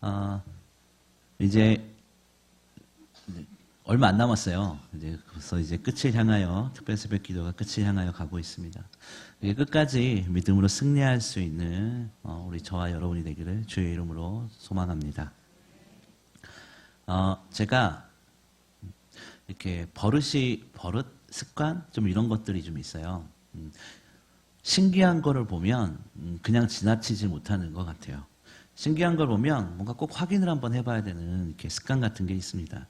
어, 이제 얼마 안 남았어요. 이제 벌써 이제 끝을 향하여 특별 새벽 기도가 끝을 향하여 가고 있습니다. 이게 끝까지 믿음으로 승리할 수 있는 우리 저와 여러분이 되기를 주의 이름으로 소망합니다. 제가 이렇게 버릇, 습관 좀 이런 것들이 좀 있어요. 신기한 거를 보면 그냥 지나치지 못하는 것 같아요. 신기한 걸 보면 뭔가 꼭 확인을 한번 해봐야 되는 이렇게 습관 같은 게 있습니다.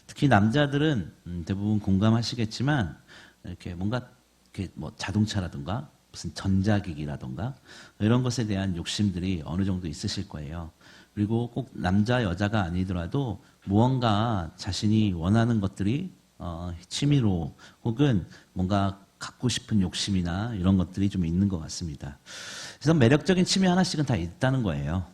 특히 남자들은 대부분 공감하시겠지만 이렇게 뭔가 이렇게 뭐 자동차라든가 무슨 전자기기라든가 이런 것에 대한 욕심들이 어느 정도 있으실 거예요. 그리고 꼭 남자 여자가 아니더라도 무언가 자신이 원하는 것들이 취미로 혹은 뭔가 갖고 싶은 욕심이나 이런 것들이 좀 있는 것 같습니다. 그래서 매력적인 취미 하나씩은 다 있다는 거예요.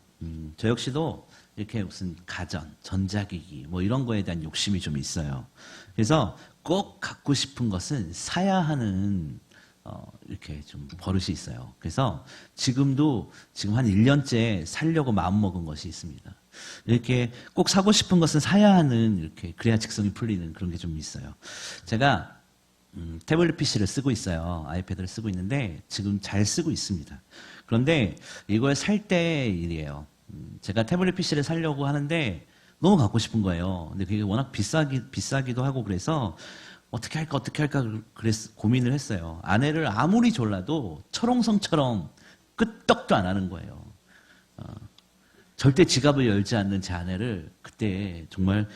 저 역시도 이렇게 무슨 가전, 전자기기 뭐 이런 거에 대한 욕심이 좀 있어요. 그래서 꼭 갖고 싶은 것은 사야 하는 이렇게 좀 버릇이 있어요. 그래서 지금 한 1년째 사려고 마음먹은 것이 있습니다. 이렇게 꼭 사고 싶은 것은 사야 하는 이렇게 그래야 직성이 풀리는 그런 게 좀 있어요. 제가 태블릿 PC를 쓰고 있어요. 아이패드를 쓰고 있는데 지금 잘 쓰고 있습니다. 그런데 이걸 살 때 일이에요. 제가 태블릿 PC를 사려고 하는데 너무 갖고 싶은 거예요. 근데 그게 워낙 비싸기도 하고 그래서 어떻게 할까 그래서 고민을 했어요. 아내를 아무리 졸라도 철옹성처럼 끄떡도 안 하는 거예요. 절대 지갑을 열지 않는 제 아내를 그때 정말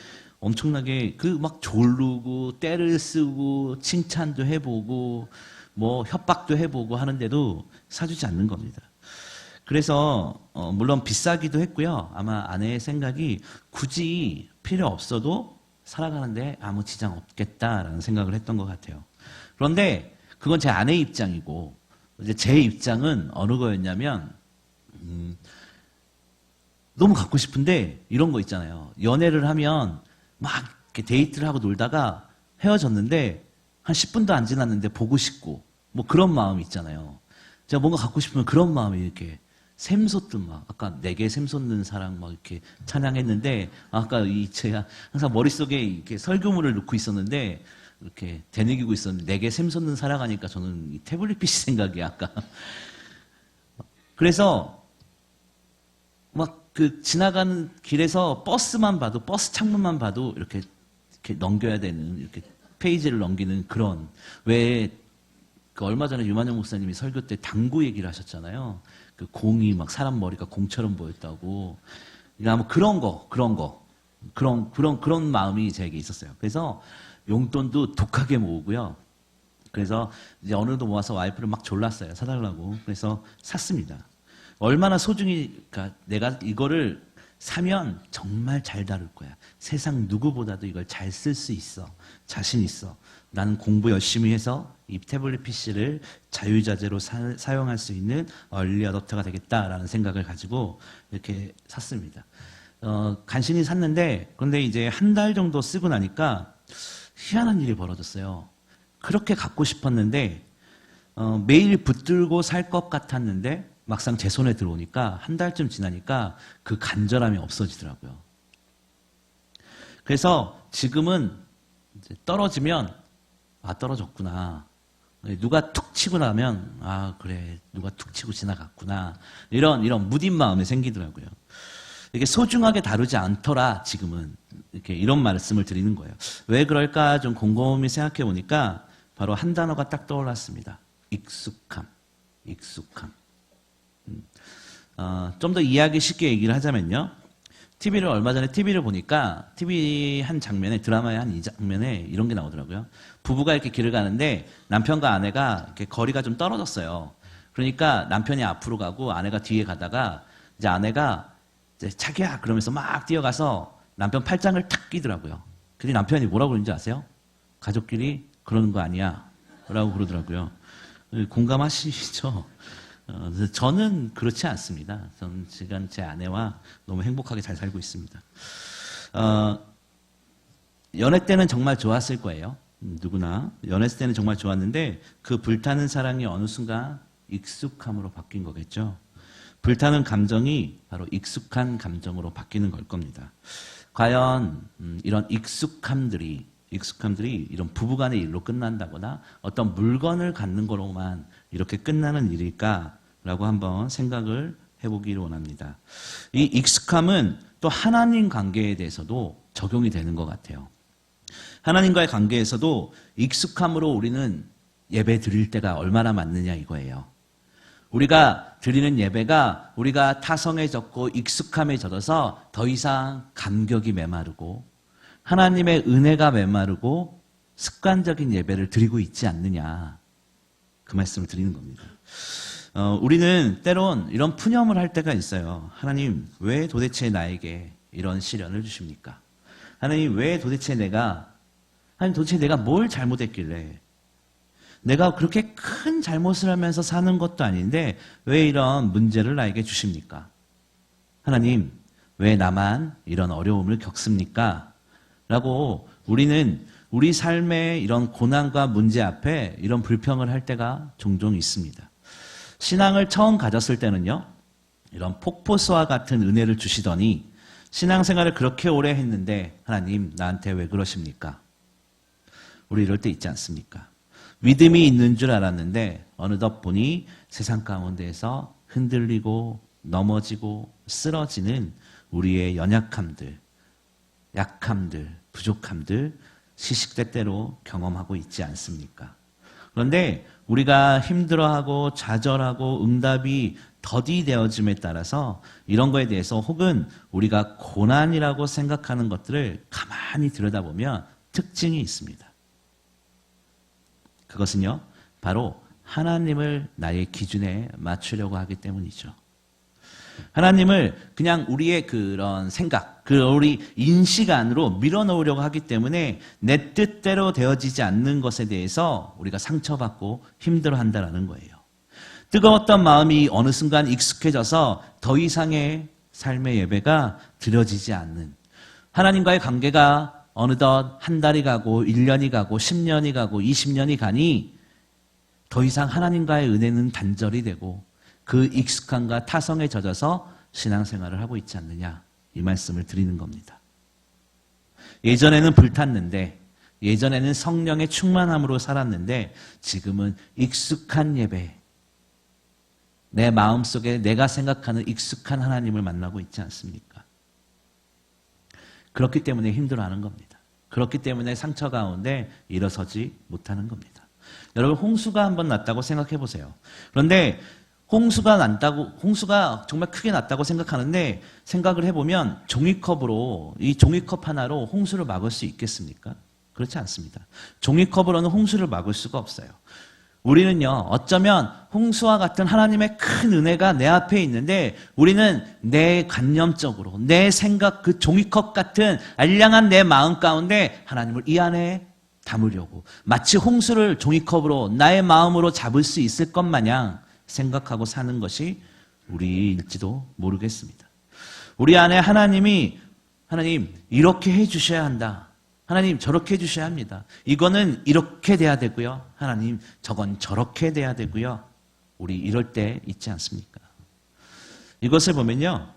엄청나게 막 조르고 때를 쓰고 칭찬도 해보고 뭐 협박도 해보고 하는데도 사주지 않는 겁니다. 그래서 물론 비싸기도 했고요. 아마 아내의 생각이 굳이 필요 없어도 살아가는데 아무 지장 없겠다라는 생각을 했던 것 같아요. 그런데 그건 제 아내의 입장이고 이제 제 입장은 어느 거였냐면 너무 갖고 싶은데 이런 거 있잖아요. 연애를 하면 막 이렇게 데이트를 하고 놀다가 헤어졌는데 한 10분도 안 지났는데 보고 싶고 뭐 그런 마음이 있잖아요. 제가 뭔가 갖고 싶으면 그런 마음이 이렇게 샘솟듯 막 아까 내게 샘솟는 사랑 막 이렇게 찬양했는데 아까 제가 항상 머릿속에 이렇게 설교물을 넣고 있었는데 이렇게 되뇌기고 있었는데 내게 샘솟는 사랑 하니까 저는 이 태블릿 PC 생각이 아까 그래서 막 지나가는 길에서 버스만 봐도 버스 창문만 봐도 이렇게 넘겨야 되는 이렇게 페이지를 넘기는 그런 얼마 전에 유만영 목사님이 설교 때 당구 얘기를 하셨잖아요. 공이 막 사람 머리가 공처럼 보였다고. 그러니까 뭐 그런 마음이 제게 있었어요. 그래서 용돈도 독하게 모으고요. 그래서 이제 어느 정도 모아서 와이프를 막 졸랐어요. 사달라고. 그래서 샀습니다. 얼마나 소중히, 그러니까 내가 이거를 사면 정말 잘 다룰 거야. 세상 누구보다도 이걸 잘 쓸 수 있어. 자신 있어. 나는 공부 열심히 해서 이 태블릿 PC를 자유자재로 사용할 수 있는 얼리 어댑터가 되겠다라는 생각을 가지고 이렇게 샀습니다. 간신히 샀는데, 그런데 이제 한 달 정도 쓰고 나니까 희한한 일이 벌어졌어요. 그렇게 갖고 싶었는데, 매일 붙들고 살 것 같았는데, 막상 제 손에 들어오니까 한 달쯤 지나니까 그 간절함이 없어지더라고요. 그래서 지금은 이제 떨어지면 떨어졌구나. 누가 툭 치고 나면 그래 누가 툭 치고 지나갔구나. 이런 무딘 마음이 생기더라고요. 이게 소중하게 다루지 않더라 지금은 이렇게 이런 말씀을 드리는 거예요. 왜 그럴까 좀 곰곰이 생각해 보니까 바로 한 단어가 딱 떠올랐습니다. 익숙함. 좀 더 이해하기 쉽게 얘기를 하자면요. 얼마 전에 TV를 보니까 TV 한 장면에 드라마의 한 이 장면에 이런 게 나오더라고요. 부부가 이렇게 길을 가는데 남편과 아내가 이렇게 거리가 좀 떨어졌어요. 그러니까 남편이 앞으로 가고 아내가 뒤에 가다가 이제 아내가 이제 자기야 그러면서 막 뛰어가서 남편 팔짱을 탁 끼더라고요. 근데 남편이 뭐라고 그러는지 아세요? 가족끼리 그러는 거 아니야 라고 그러더라고요. 공감하시죠? 저는 그렇지 않습니다. 저는 지금 제 아내와 너무 행복하게 잘 살고 있습니다. 연애 때는 정말 좋았을 거예요. 누구나. 연애 때는 정말 좋았는데 그 불타는 사랑이 어느 순간 익숙함으로 바뀐 거겠죠. 불타는 감정이 바로 익숙한 감정으로 바뀌는 걸 겁니다. 과연 이런 익숙함들이 이런 부부간의 일로 끝난다거나 어떤 물건을 갖는 거로만 이렇게 끝나는 일일까라고 한번 생각을 해보기를 원합니다. 이 익숙함은 또 하나님 관계에 대해서도 적용이 되는 것 같아요. 하나님과의 관계에서도 익숙함으로 우리는 예배 드릴 때가 얼마나 많느냐 이거예요. 우리가 드리는 예배가 우리가 타성해졌고 익숙함에 젖어서 더 이상 감격이 메마르고 하나님의 은혜가 메마르고 습관적인 예배를 드리고 있지 않느냐 그 말씀을 드리는 겁니다. 우리는 때론 이런 푸념을 할 때가 있어요. 하나님 왜 도대체 나에게 이런 시련을 주십니까? 하나님 왜 도대체 내가 뭘 잘못했길래 내가 그렇게 큰 잘못을 하면서 사는 것도 아닌데 왜 이런 문제를 나에게 주십니까? 하나님, 왜 나만 이런 어려움을 겪습니까? 라고 우리는 우리 삶의 이런 고난과 문제 앞에 이런 불평을 할 때가 종종 있습니다. 신앙을 처음 가졌을 때는요, 이런 폭포수와 같은 은혜를 주시더니 신앙생활을 그렇게 오래 했는데 하나님, 나한테 왜 그러십니까? 우리 이럴 때 있지 않습니까? 믿음이 있는 줄 알았는데 어느덧 보니 세상 가운데에서 흔들리고 넘어지고 쓰러지는 우리의 연약함들, 약함들, 부족함들 시시때때로 경험하고 있지 않습니까? 그런데 우리가 힘들어하고 좌절하고 응답이 더디되어짐에 따라서 이런 거에 대해서 혹은 우리가 고난이라고 생각하는 것들을 가만히 들여다보면 특징이 있습니다. 그것은요, 바로 하나님을 나의 기준에 맞추려고 하기 때문이죠. 하나님을 그냥 우리의 그런 생각, 우리 인식 안으로 밀어넣으려고 하기 때문에 내 뜻대로 되어지지 않는 것에 대해서 우리가 상처받고 힘들어한다는 거예요. 뜨거웠던 마음이 어느 순간 익숙해져서 더 이상의 삶의 예배가 드려지지 않는, 하나님과의 관계가 어느덧 한 달이 가고 1년이 가고 10년이 가고 20년이 가니 더 이상 하나님과의 은혜는 단절이 되고 그 익숙함과 타성에 젖어서 신앙생활을 하고 있지 않느냐 이 말씀을 드리는 겁니다. 예전에는 불탔는데 예전에는 성령의 충만함으로 살았는데 지금은 익숙한 예배, 내 마음속에 내가 생각하는 익숙한 하나님을 만나고 있지 않습니까? 그렇기 때문에 힘들어하는 겁니다. 그렇기 때문에 상처 가운데 일어서지 못하는 겁니다. 여러분 홍수가 한번 났다고 생각해 보세요. 그런데 홍수가 정말 크게 났다고 생각하는데 생각을 해보면 종이컵으로 이 종이컵 하나로 홍수를 막을 수 있겠습니까? 그렇지 않습니다. 종이컵으로는 홍수를 막을 수가 없어요. 우리는요, 어쩌면 홍수와 같은 하나님의 큰 은혜가 내 앞에 있는데 우리는 내 관념적으로 내 생각 그 종이컵 같은 알량한 내 마음 가운데 하나님을 이 안에 담으려고 마치 홍수를 종이컵으로 나의 마음으로 잡을 수 있을 것 마냥 생각하고 사는 것이 우리일지도 모르겠습니다. 우리 안에 하나님 이렇게 해주셔야 한다. 하나님 저렇게 해주셔야 합니다. 이거는 이렇게 돼야 되고요. 하나님 저건 저렇게 돼야 되고요. 우리 이럴 때 있지 않습니까? 이것을 보면요.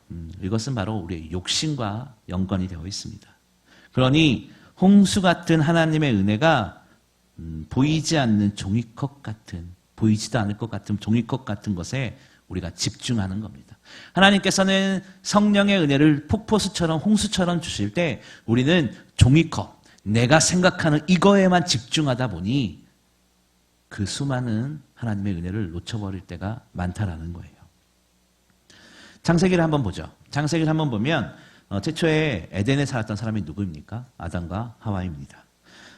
이것은 바로 우리의 욕심과 연관이 되어 있습니다. 그러니 홍수 같은 하나님의 은혜가 보이지 않는 종이컵 같은, 보이지도 않을 것 같은 종이컵 같은 것에 우리가 집중하는 겁니다. 하나님께서는 성령의 은혜를 폭포수처럼 홍수처럼 주실 때 우리는 종이컵, 내가 생각하는 이거에만 집중하다 보니 그 수많은 하나님의 은혜를 놓쳐버릴 때가 많다라는 거예요. 창세기를 한번 보죠. 창세기를 한번 보면 최초에 에덴에 살았던 사람이 누구입니까? 아담과 하와입니다.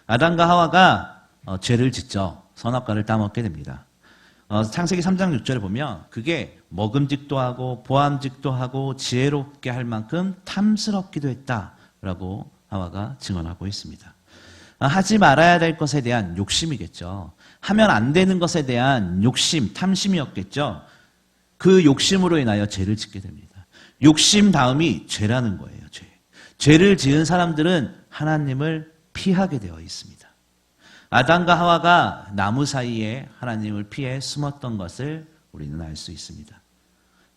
아담과 하와가 죄를 짓죠. 선악과를 따먹게 됩니다. 창세기 3장 6절에 보면 그게 먹음직도 하고 보암직도 하고 지혜롭게 할 만큼 탐스럽기도 했다라고 하와가 증언하고 있습니다. 하지 말아야 될 것에 대한 욕심이겠죠. 하면 안 되는 것에 대한 욕심, 탐심이었겠죠. 그 욕심으로 인하여 죄를 짓게 됩니다. 욕심 다음이 죄라는 거예요. 죄를 지은 사람들은 하나님을 피하게 되어 있습니다. 아담과 하와가 나무 사이에 하나님을 피해 숨었던 것을 우리는 알 수 있습니다.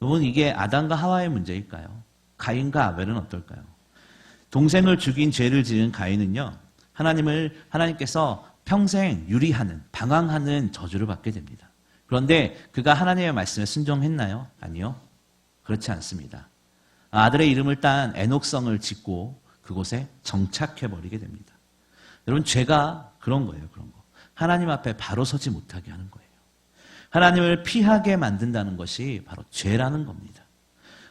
여러분, 이게 아담과 하와의 문제일까요? 가인과 아벨은 어떨까요? 동생을 죽인 죄를 지은 가인은요, 하나님께서 평생 유리하는, 방황하는 저주를 받게 됩니다. 그런데 그가 하나님의 말씀에 순종했나요? 아니요. 그렇지 않습니다. 아들의 이름을 딴 에녹성을 짓고 그곳에 정착해버리게 됩니다. 여러분, 죄가 그런 거예요, 그런 거. 하나님 앞에 바로 서지 못하게 하는 거예요. 하나님을 피하게 만든다는 것이 바로 죄라는 겁니다.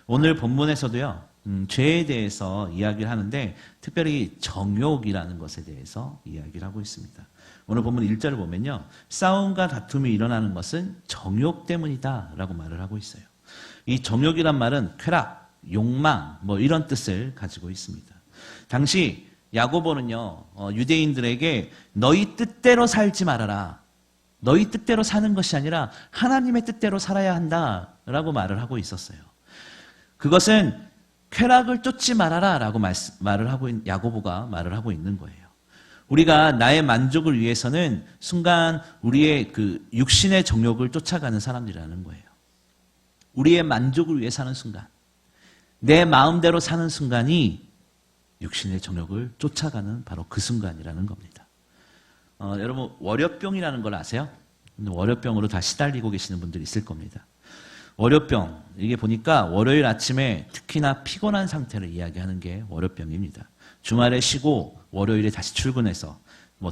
오늘 본문에서도요, 죄에 대해서 이야기를 하는데 특별히 정욕이라는 것에 대해서 이야기를 하고 있습니다. 오늘 본문 1절을 보면요, 싸움과 다툼이 일어나는 것은 정욕 때문이다 라고 말을 하고 있어요. 이 정욕이란 말은 쾌락, 욕망 이런 뜻을 가지고 있습니다. 당시 야고보는요, 유대인들에게 너희 뜻대로 살지 말아라, 너희 뜻대로 사는 것이 아니라 하나님의 뜻대로 살아야 한다라고 말을 하고 있었어요. 그것은 쾌락을 쫓지 말아라 라고 야고보가 말을 하고 있는 거예요. 우리가 나의 만족을 위해서는 순간 우리의 그 육신의 정욕을 쫓아가는 사람들이라는 거예요. 우리의 만족을 위해 사는 순간, 내 마음대로 사는 순간이 육신의 정욕을 쫓아가는 바로 그 순간이라는 겁니다. 여러분, 월요병이라는 걸 아세요? 월요병으로 다 시달리고 계시는 분들이 있을 겁니다. 월요병, 이게 보니까 월요일 아침에 특히나 피곤한 상태를 이야기하는 게 월요병입니다. 주말에 쉬고 월요일에 다시 출근해서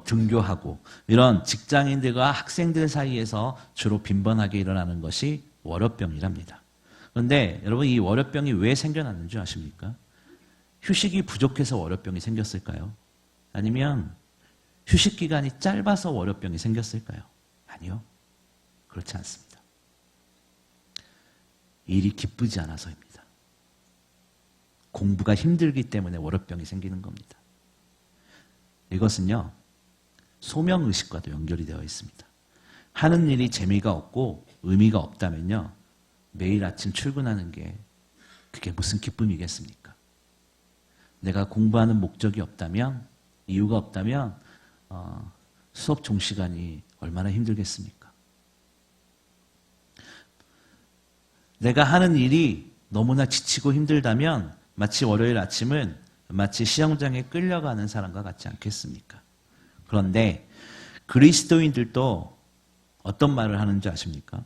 등교하고 이런 직장인들과 학생들 사이에서 주로 빈번하게 일어나는 것이 월요병이랍니다. 그런데 여러분, 이 월요병이 왜 생겨났는 줄 아십니까? 휴식이 부족해서 월요병이 생겼을까요? 아니면 휴식 기간이 짧아서 월요병이 생겼을까요? 아니요. 그렇지 않습니다. 일이 기쁘지 않아서입니다. 공부가 힘들기 때문에 월요병이 생기는 겁니다. 이것은요, 소명의식과도 연결이 되어 있습니다. 하는 일이 재미가 없고 의미가 없다면요, 매일 아침 출근하는 게 그게 무슨 기쁨이겠습니까? 내가 공부하는 목적이 없다면, 이유가 없다면 수업 종시간이 얼마나 힘들겠습니까? 내가 하는 일이 너무나 지치고 힘들다면 마치 월요일 아침은 마치 시험장에 끌려가는 사람과 같지 않겠습니까? 그런데 그리스도인들도 어떤 말을 하는지 아십니까?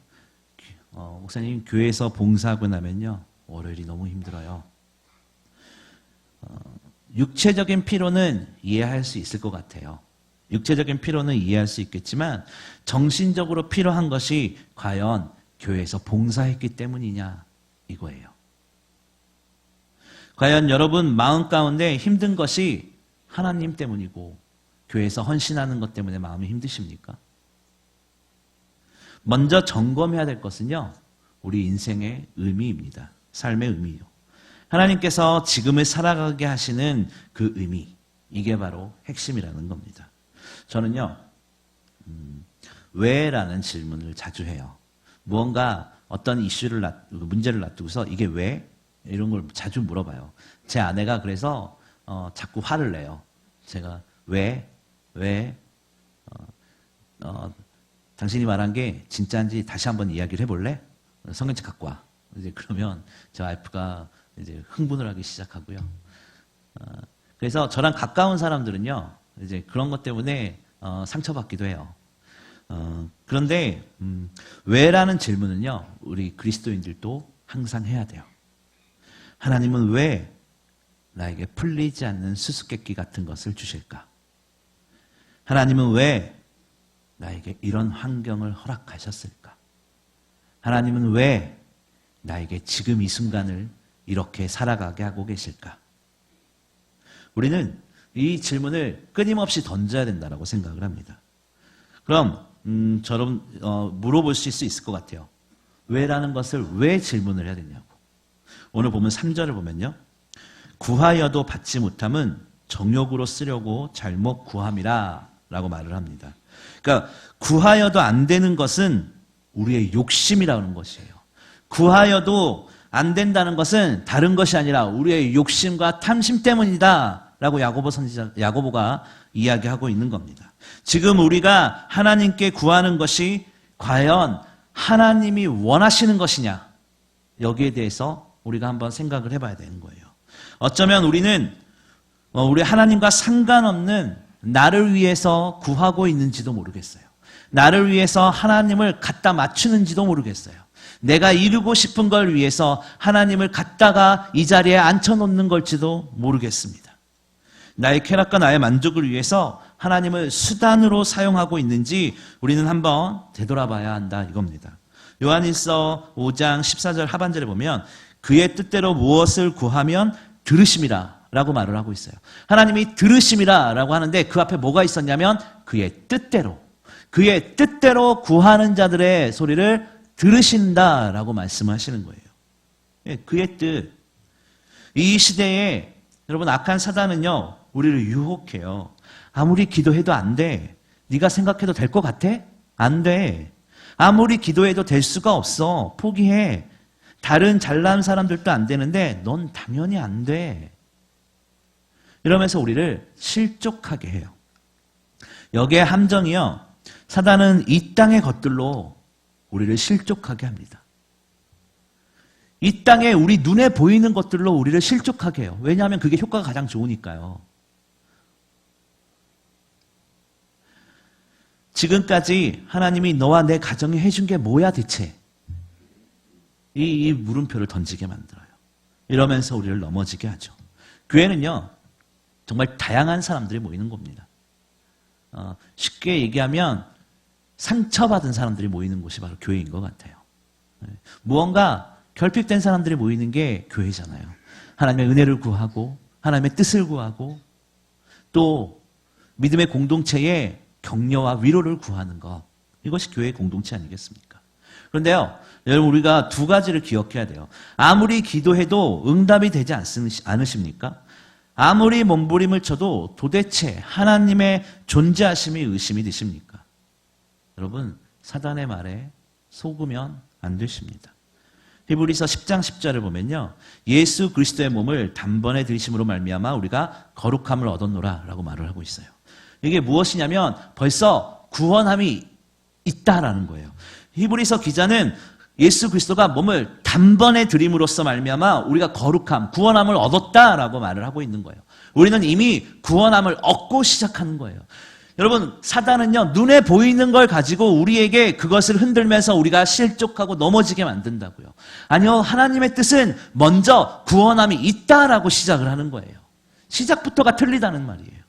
목사님, 교회에서 봉사하고 나면요, 월요일이 너무 힘들어요. 육체적인 피로는 이해할 수 있을 것 같아요. 육체적인 피로는 이해할 수 있겠지만 정신적으로 필요한 것이 과연 교회에서 봉사했기 때문이냐, 이거예요. 과연 여러분 마음 가운데 힘든 것이 하나님 때문이고 교회에서 헌신하는 것 때문에 마음이 힘드십니까? 먼저 점검해야 될 것은요, 우리 인생의 의미입니다. 삶의 의미요. 하나님께서 지금을 살아가게 하시는 그 의미, 이게 바로 핵심이라는 겁니다. 저는요, 왜라는 질문을 자주 해요. 무언가 어떤 문제를 놔두고서 이게 왜? 이런 걸 자주 물어봐요. 제 아내가 그래서 자꾸 화를 내요. 제가 왜? 당신이 말한 게 진짜인지 다시 한번 이야기를 해볼래? 성경책 갖고 와. 이제 그러면 제 와이프가 이제 흥분을 하기 시작하고요. 그래서 저랑 가까운 사람들은요, 이제 그런 것 때문에 상처받기도 해요. 그런데 왜라는 질문은요, 우리 그리스도인들도 항상 해야 돼요. 하나님은 왜 나에게 풀리지 않는 수수께끼 같은 것을 주실까? 하나님은 왜 나에게 이런 환경을 허락하셨을까? 하나님은 왜 나에게 지금 이 순간을 이렇게 살아가게 하고 계실까? 우리는 이 질문을 끊임없이 던져야 된다고 생각을 합니다. 그럼 저런 물어보실 수 있을 것 같아요. 왜라는 것을 왜 질문을 해야 되냐고. 오늘 보면 3절을 보면요, 구하여도 받지 못함은 정욕으로 쓰려고 잘못 구함이라 라고 말을 합니다. 그러니까 구하여도 안 되는 것은 우리의 욕심이라는 것이에요. 구하여도 안 된다는 것은 다른 것이 아니라 우리의 욕심과 탐심 때문이다 라고 야고보가 이야기하고 있는 겁니다. 지금 우리가 하나님께 구하는 것이 과연 하나님이 원하시는 것이냐, 여기에 대해서 우리가 한번 생각을 해봐야 되는 거예요. 어쩌면 우리는 우리 하나님과 상관없는 나를 위해서 구하고 있는지도 모르겠어요. 나를 위해서 하나님을 갖다 맞추는지도 모르겠어요. 내가 이루고 싶은 걸 위해서 하나님을 갖다가 이 자리에 앉혀놓는 걸지도 모르겠습니다. 나의 쾌락과 나의 만족을 위해서 하나님을 수단으로 사용하고 있는지 우리는 한번 되돌아봐야 한다 이겁니다. 요한일서 5장 14절 하반절에 보면 그의 뜻대로 무엇을 구하면 들으심이라 라고 말을 하고 있어요. 하나님이 들으심이라 라고 하는데 그 앞에 뭐가 있었냐면 그의 뜻대로 구하는 자들의 소리를 들으신다라고 말씀하시는 거예요. 예, 그의 뜻. 이 시대에 여러분 악한 사단은요 우리를 유혹해요. 아무리 기도해도 안 돼. 네가 생각해도 될 것 같아? 안 돼. 아무리 기도해도 될 수가 없어. 포기해. 다른 잘난 사람들도 안 되는데 넌 당연히 안 돼. 이러면서 우리를 실족하게 해요. 여기에 함정이요. 사단은 이 땅의 것들로 우리를 실족하게 합니다. 이 땅에 우리 눈에 보이는 것들로 우리를 실족하게 해요. 왜냐하면 그게 효과가 가장 좋으니까요. 지금까지 하나님이 너와 내 가정에 해준 게 뭐야 대체? 이 물음표를 던지게 만들어요. 이러면서 우리를 넘어지게 하죠. 교회는요. 정말 다양한 사람들이 모이는 겁니다. 쉽게 얘기하면 상처받은 사람들이 모이는 곳이 바로 교회인 것 같아요. 무언가 결핍된 사람들이 모이는 게 교회잖아요. 하나님의 은혜를 구하고 하나님의 뜻을 구하고 또 믿음의 공동체에 격려와 위로를 구하는 것. 이것이 교회의 공동체 아니겠습니까? 그런데요. 여러분 우리가 두 가지를 기억해야 돼요. 아무리 기도해도 응답이 되지 않으십니까? 아무리 몸부림을 쳐도 도대체 하나님의 존재하심이 의심이 되십니까? 여러분 사단의 말에 속으면 안 되십니다. 히브리서 10장 10절을 보면요. 예수 그리스도의 몸을 단번에 들이심으로 말미암아 우리가 거룩함을 얻었노라 라고 말을 하고 있어요. 이게 무엇이냐면 벌써 구원함이 있다라는 거예요. 히브리서 기자는 예수 그리스도가 몸을 단번에 들임으로써 말미암아 우리가 거룩함, 구원함을 얻었다라고 말을 하고 있는 거예요. 우리는 이미 구원함을 얻고 시작하는 거예요. 여러분 사단은요 눈에 보이는 걸 가지고 우리에게 그것을 흔들면서 우리가 실족하고 넘어지게 만든다고요. 아니요, 하나님의 뜻은 먼저 구원함이 있다라고 시작을 하는 거예요. 시작부터가 틀리다는 말이에요.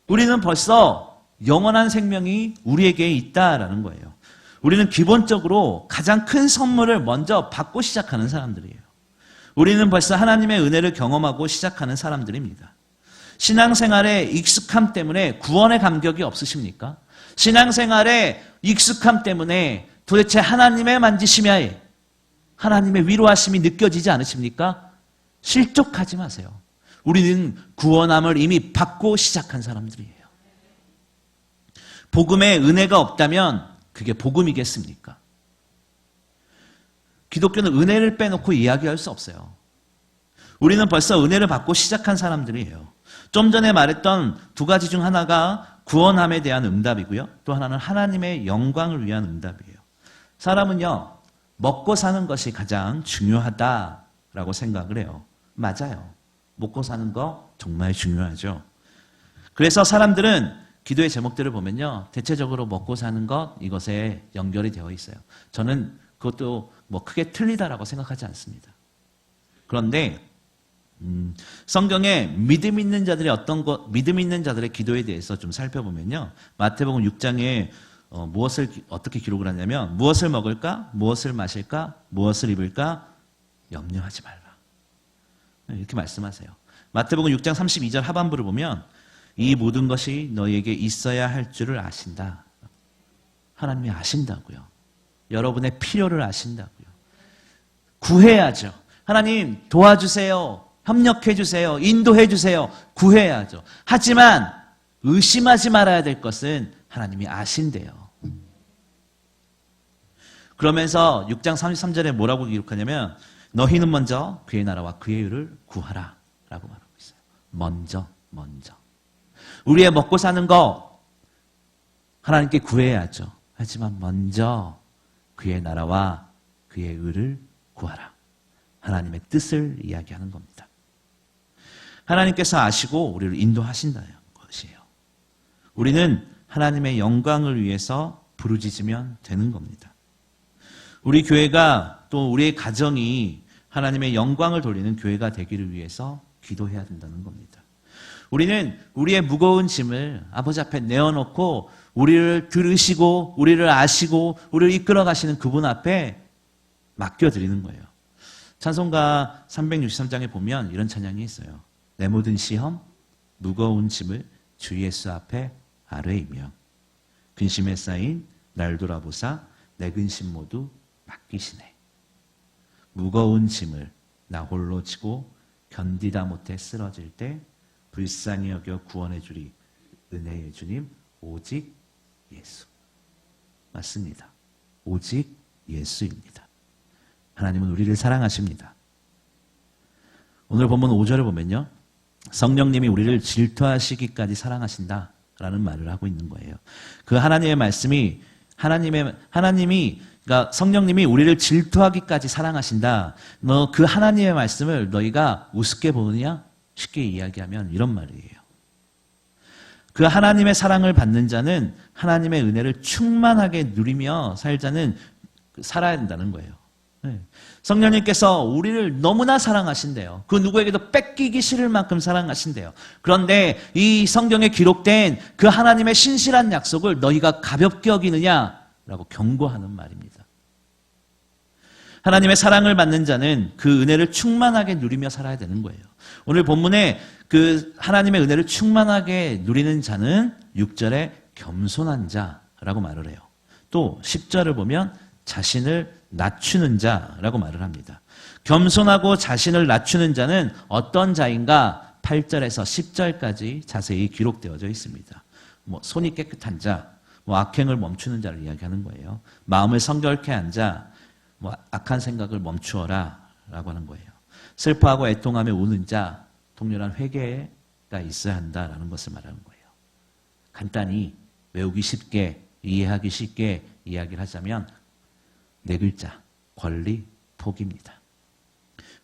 우리는 벌써 영원한 생명이 우리에게 있다라는 거예요. 우리는 기본적으로 가장 큰 선물을 먼저 받고 시작하는 사람들이에요. 우리는 벌써 하나님의 은혜를 경험하고 시작하는 사람들입니다. 신앙생활의 익숙함 때문에 구원의 감격이 없으십니까? 신앙생활의 익숙함 때문에 도대체 하나님의 만지심에 하나님의 위로하심이 느껴지지 않으십니까? 실족하지 마세요. 우리는 구원함을 이미 받고 시작한 사람들이에요. 복음에 은혜가 없다면 그게 복음이겠습니까? 기독교는 은혜를 빼놓고 이야기할 수 없어요. 우리는 벌써 은혜를 받고 시작한 사람들이에요. 좀 전에 말했던 두 가지 중 하나가 구원함에 대한 응답이고요. 또 하나는 하나님의 영광을 위한 응답이에요. 사람은요, 먹고 사는 것이 가장 중요하다라고 생각을 해요. 맞아요. 먹고 사는 거 정말 중요하죠. 그래서 사람들은 기도의 제목들을 보면요. 대체적으로 먹고 사는 것, 이것에 연결이 되어 있어요. 저는 그것도 뭐 크게 틀리다라고 생각하지 않습니다. 그런데 성경에 믿음 있는 자들의 믿음 있는 자들의 기도에 대해서 좀 살펴보면요. 마태복음 6장에 무엇을 어떻게 기록을 하냐면 무엇을 먹을까? 무엇을 마실까? 무엇을 입을까? 염려하지 말라. 이렇게 말씀하세요. 마태복음 6장 32절 하반부를 보면 이 모든 것이 너희에게 있어야 할 줄을 아신다. 하나님이 아신다고요. 여러분의 필요를 아신다고요. 구해야죠. 하나님 도와주세요. 협력해 주세요. 인도해 주세요. 구해야죠. 하지만 의심하지 말아야 될 것은 하나님이 아신대요. 그러면서 6장 33절에 뭐라고 기록하냐면 너희는 먼저 그의 나라와 그의 의를 구하라 라고 말하고 있어요. 먼저. 우리의 먹고 사는 거 하나님께 구해야죠. 하지만 먼저 그의 나라와 그의 의를 구하라. 하나님의 뜻을 이야기하는 겁니다. 하나님께서 아시고 우리를 인도하신다는 것이에요. 우리는 하나님의 영광을 위해서 부르짖으면 되는 겁니다. 우리 교회가 또 우리의 가정이 하나님의 영광을 돌리는 교회가 되기를 위해서 기도해야 된다는 겁니다. 우리는 우리의 무거운 짐을 아버지 앞에 내어놓고 우리를 들으시고 우리를 아시고 우리를 이끌어 가시는 그분 앞에 맡겨드리는 거예요. 찬송가 363장에 보면 이런 찬양이 있어요. 내 모든 시험, 무거운 짐을 주 예수 앞에 아뢰이며 근심에 쌓인 날 돌아보사 내 근심 모두 맡기시네. 무거운 짐을 나 홀로 지고 견디다 못해 쓰러질 때 불쌍히 여겨 구원해 주리 은혜의 주님 오직 예수. 맞습니다. 오직 예수입니다. 하나님은 우리를 사랑하십니다. 오늘 본문 5절을 보면요. 성령님이 우리를 질투하시기까지 사랑하신다라는 말을 하고 있는 거예요. 그 하나님의 말씀이 그러니까 성령님이 우리를 질투하기까지 사랑하신다. 너 그 하나님의 말씀을 너희가 우습게 보느냐? 쉽게 이야기하면 이런 말이에요. 그 하나님의 사랑을 받는 자는 하나님의 은혜를 충만하게 누리며 살아야 된다는 거예요. 성령님께서 우리를 너무나 사랑하신대요. 그 누구에게도 뺏기기 싫을 만큼 사랑하신대요. 그런데 이 성경에 기록된 그 하나님의 신실한 약속을 너희가 가볍게 여기느냐라고 경고하는 말입니다. 하나님의 사랑을 받는 자는 그 은혜를 충만하게 누리며 살아야 되는 거예요. 오늘 본문에 그 하나님의 은혜를 충만하게 누리는 자는 6절에 겸손한 자라고 말을 해요. 또 10절을 보면 자신을 낮추는 자라고 말을 합니다. 겸손하고 자신을 낮추는 자는 어떤 자인가 8절에서 10절까지 자세히 기록되어져 있습니다. 손이 깨끗한 자, 악행을 멈추는 자를 이야기하는 거예요. 마음을 성결케 한 자, 악한 생각을 멈추어라 라고 하는 거예요. 슬퍼하고 애통하며 우는 자, 통렬한 회개가 있어야 한다라는 것을 말하는 거예요. 간단히 외우기 쉽게, 이해하기 쉽게 이야기를 하자면 네 글자, 권리, 포기입니다.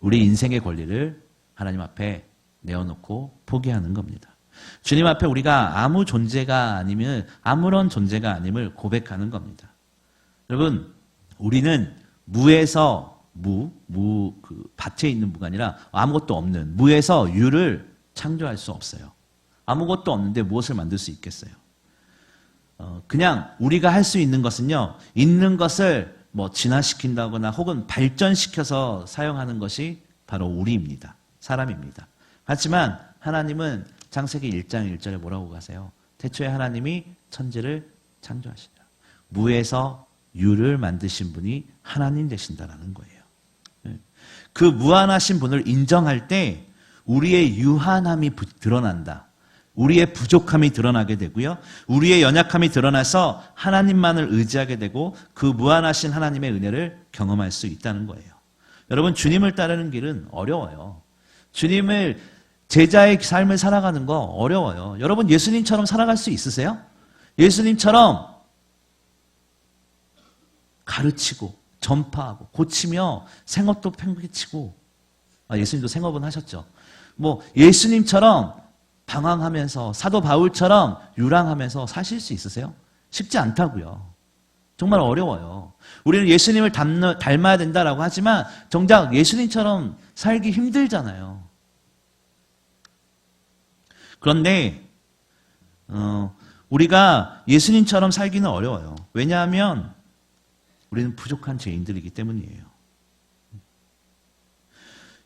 우리 인생의 권리를 하나님 앞에 내어놓고 포기하는 겁니다. 주님 앞에 우리가 아무런 존재가 아님을 고백하는 겁니다. 여러분, 우리는 무에서 그 밭에 있는 무가 아니라 아무것도 없는 무에서 유를 창조할 수 없어요. 아무것도 없는데 무엇을 만들 수 있겠어요? 그냥 우리가 할 수 있는 것은요, 있는 것을 진화시킨다거나 혹은 발전시켜서 사용하는 것이 바로 우리입니다. 사람입니다. 하지만 하나님은 창세기 1장 1절에 뭐라고 가세요? 태초에 하나님이 천지를 창조하시니라. 무에서 유를 만드신 분이 하나님 되신다라는 거예요. 그 무한하신 분을 인정할 때 우리의 유한함이 드러난다. 우리의 부족함이 드러나게 되고요. 우리의 연약함이 드러나서 하나님만을 의지하게 되고 그 무한하신 하나님의 은혜를 경험할 수 있다는 거예요. 여러분, 주님을 따르는 길은 어려워요. 주님을 제자의 삶을 살아가는 거 어려워요. 여러분, 예수님처럼 살아갈 수 있으세요? 예수님처럼 가르치고 전파하고 고치며 생업도 팽개치고, 예수님도 생업은 하셨죠. 예수님처럼 방황하면서 사도 바울처럼 유랑하면서 사실 수 있으세요? 쉽지 않다고요. 정말 어려워요. 우리는 예수님을 닮아야 된다라고 하지만 정작 예수님처럼 살기 힘들잖아요. 그런데 우리가 예수님처럼 살기는 어려워요. 왜냐하면 우리는 부족한 죄인들이기 때문이에요.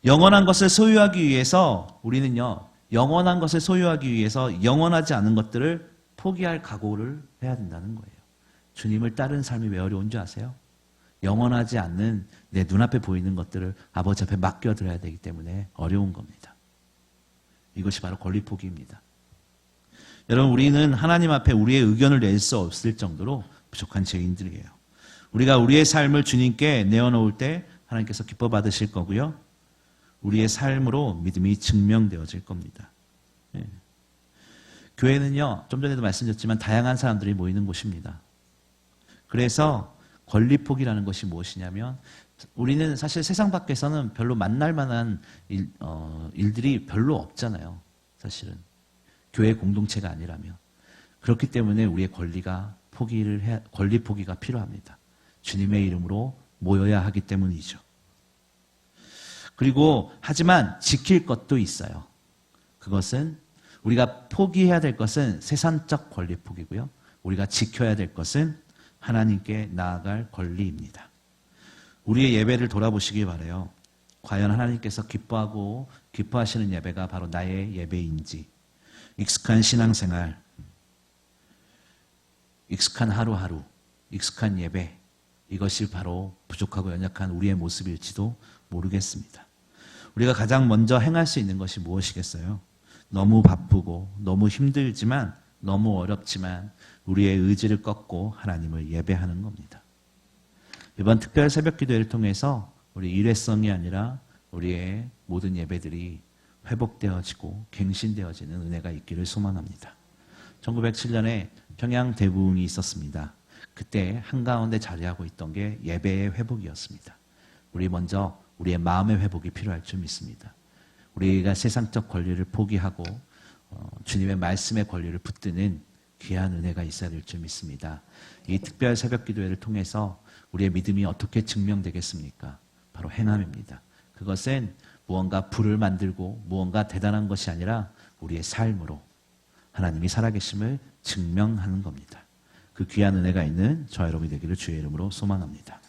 영원한 것을 소유하기 위해서 우리는요, 영원한 것을 소유하기 위해서 영원하지 않은 것들을 포기할 각오를 해야 된다는 거예요. 주님을 따르는 삶이 왜 어려운 줄 아세요? 영원하지 않는 내 눈앞에 보이는 것들을 아버지 앞에 맡겨드려야 되기 때문에 어려운 겁니다. 이것이 바로 권리 포기입니다. 여러분, 우리는 하나님 앞에 우리의 의견을 낼 수 없을 정도로 부족한 죄인들이에요. 우리가 우리의 삶을 주님께 내어놓을 때 하나님께서 기뻐 받으실 거고요. 우리의 삶으로 믿음이 증명되어질 겁니다. 예. 교회는요, 좀 전에도 말씀드렸지만 다양한 사람들이 모이는 곳입니다. 그래서 권리 포기라는 것이 무엇이냐면 우리는 사실 세상 밖에서는 별로 만날 만한 일들이 별로 없잖아요. 사실은. 교회 공동체가 아니라면. 그렇기 때문에 우리의 권리 포기가 필요합니다. 주님의 이름으로 모여야 하기 때문이죠. 그리고 하지만 지킬 것도 있어요. 그것은 우리가 포기해야 될 것은 세상적 권리 포기고요. 우리가 지켜야 될 것은 하나님께 나아갈 권리입니다. 우리의 예배를 돌아보시기 바라요. 과연 하나님께서 기뻐하시는 예배가 바로 나의 예배인지, 익숙한 신앙생활, 익숙한 하루하루, 익숙한 예배, 이것이 바로 부족하고 연약한 우리의 모습일지도 모르겠습니다. 우리가 가장 먼저 행할 수 있는 것이 무엇이겠어요? 너무 바쁘고 너무 힘들지만 너무 어렵지만 우리의 의지를 꺾고 하나님을 예배하는 겁니다. 이번 특별 새벽 기도회를 통해서 우리 일회성이 아니라 우리의 모든 예배들이 회복되어지고 갱신되어지는 은혜가 있기를 소망합니다. 1907년에 평양 대부흥이 있었습니다. 그때 한가운데 자리하고 있던 게 예배의 회복이었습니다. 우리 먼저 우리의 마음의 회복이 필요할 줄 믿습니다. 우리가 세상적 권리를 포기하고 주님의 말씀의 권리를 붙드는 귀한 은혜가 있어야 될 줄 믿습니다. 이 특별 새벽 기도회를 통해서 우리의 믿음이 어떻게 증명되겠습니까? 바로 행함입니다. 그것은 무언가 불을 만들고 무언가 대단한 것이 아니라 우리의 삶으로 하나님이 살아계심을 증명하는 겁니다. 그 귀한 은혜가 있는 저와 여러분이 되기를 주의 이름으로 소망합니다.